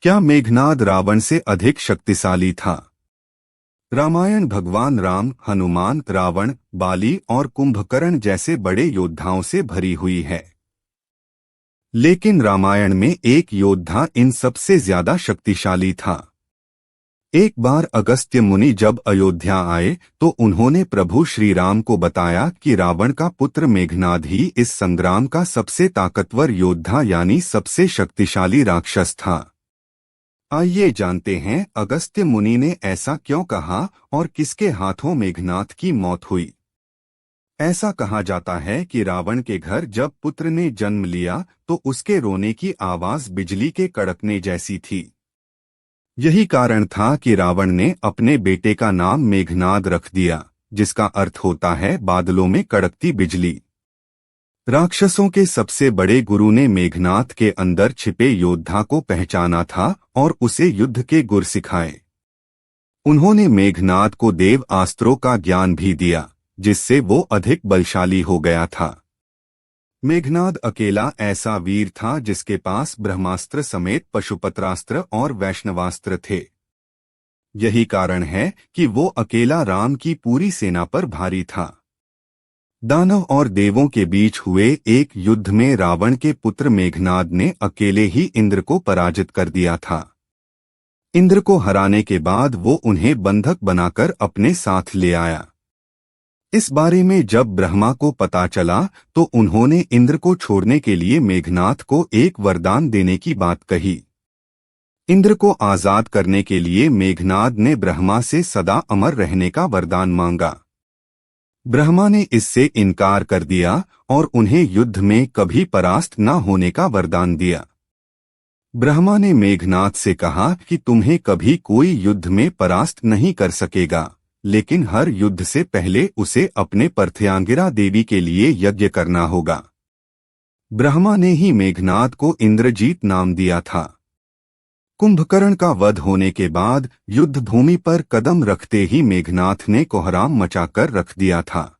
क्या मेघनाद रावण से अधिक शक्तिशाली था? रामायण भगवान राम, हनुमान, रावण, बाली और कुंभकर्ण जैसे बड़े योद्धाओं से भरी हुई है। लेकिन रामायण में एक योद्धा इन सबसे ज्यादा शक्तिशाली था। एक बार अगस्त्य मुनि जब अयोध्या आए तो उन्होंने प्रभु श्री राम को बताया कि रावण का पुत्र मेघनाद ही इस संग्राम का सबसे ताकतवर योद्धा यानी सबसे शक्तिशाली राक्षस था। आइए जानते हैं अगस्त्य मुनि ने ऐसा क्यों कहा और किसके हाथों मेघनाद की मौत हुई। ऐसा कहा जाता है कि रावण के घर जब पुत्र ने जन्म लिया तो उसके रोने की आवाज बिजली के कड़कने जैसी थी। यही कारण था कि रावण ने अपने बेटे का नाम मेघनाद रख दिया, जिसका अर्थ होता है बादलों में कड़कती बिजली। राक्षसों के सबसे बड़े गुरु ने मेघनाद के अंदर छिपे योद्धा को पहचाना था और उसे युद्ध के गुर सिखाए। उन्होंने मेघनाद को देव अस्त्रों का ज्ञान भी दिया, जिससे वो अधिक बलशाली हो गया था। मेघनाद अकेला ऐसा वीर था जिसके पास ब्रह्मास्त्र समेत पशुपत्रास्त्र और वैष्णवास्त्र थे। यही कारण है कि वो अकेला राम की पूरी सेना पर भारी था। दानव और देवों के बीच हुए एक युद्ध में रावण के पुत्र मेघनाद ने अकेले ही इंद्र को पराजित कर दिया था। इंद्र को हराने के बाद वो उन्हें बंधक बनाकर अपने साथ ले आया। इस बारे में जब ब्रह्मा को पता चला तो उन्होंने इंद्र को छोड़ने के लिए मेघनाद को एक वरदान देने की बात कही। इंद्र को आजाद करने के लिए मेघनाद ने ब्रह्मा से सदा अमर रहने का वरदान मांगा। ब्रह्मा ने इससे इनकार कर दिया और उन्हें युद्ध में कभी परास्त न होने का वरदान दिया। ब्रह्मा ने मेघनाद से कहा कि तुम्हें कभी कोई युद्ध में परास्त नहीं कर सकेगा, लेकिन हर युद्ध से पहले उसे अपने पार्थियांगिरा देवी के लिए यज्ञ करना होगा। ब्रह्मा ने ही मेघनाद को इंद्रजीत नाम दिया था। कुंभकर्ण का वध होने के बाद युद्ध भूमि पर कदम रखते ही मेघनाद ने कोहराम मचाकर रख दिया था।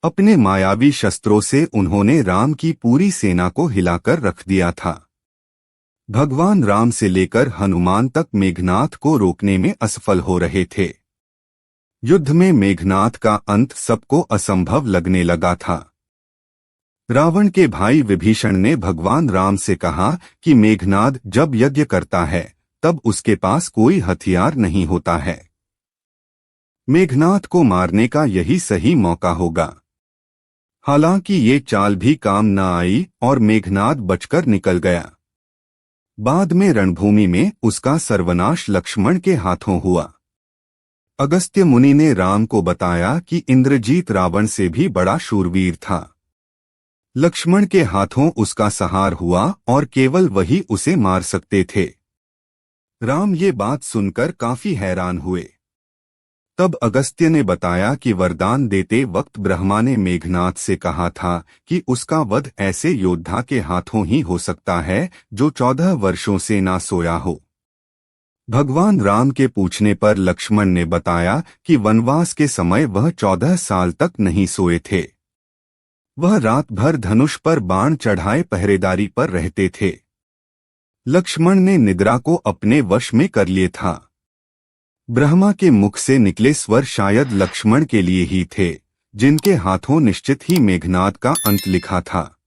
अपने मायावी शस्त्रों से उन्होंने राम की पूरी सेना को हिलाकर रख दिया था। भगवान राम से लेकर हनुमान तक मेघनाद को रोकने में असफल हो रहे थे। युद्ध में मेघनाद का अंत सबको असंभव लगने लगा था। रावण के भाई विभीषण ने भगवान राम से कहा कि मेघनाद जब यज्ञ करता है तब उसके पास कोई हथियार नहीं होता है। मेघनाद को मारने का यही सही मौका होगा। हालांकि ये चाल भी काम न आई और मेघनाद बचकर निकल गया। बाद में रणभूमि में उसका सर्वनाश लक्ष्मण के हाथों हुआ। अगस्त्य मुनि ने राम को बताया कि इंद्रजीत रावण से भी बड़ा शूरवीर था। लक्ष्मण के हाथों उसका संहार हुआ और केवल वही उसे मार सकते थे। राम ये बात सुनकर काफी हैरान हुए। तब अगस्त्य ने बताया कि वरदान देते वक्त ब्रह्मा ने मेघनाद से कहा था कि उसका वध ऐसे योद्धा के हाथों ही हो सकता है जो 14 वर्षों से ना सोया हो। भगवान राम के पूछने पर लक्ष्मण ने बताया कि वनवास के समय वह 14 साल तक नहीं सोए थे। वह रात भर धनुष पर बाण चढ़ाए पहरेदारी पर रहते थे। लक्ष्मण ने निद्रा को अपने वश में कर लिए था। ब्रह्मा के मुख से निकले स्वर शायद लक्ष्मण के लिए ही थे, जिनके हाथों निश्चित ही मेघनाद का अंत लिखा था।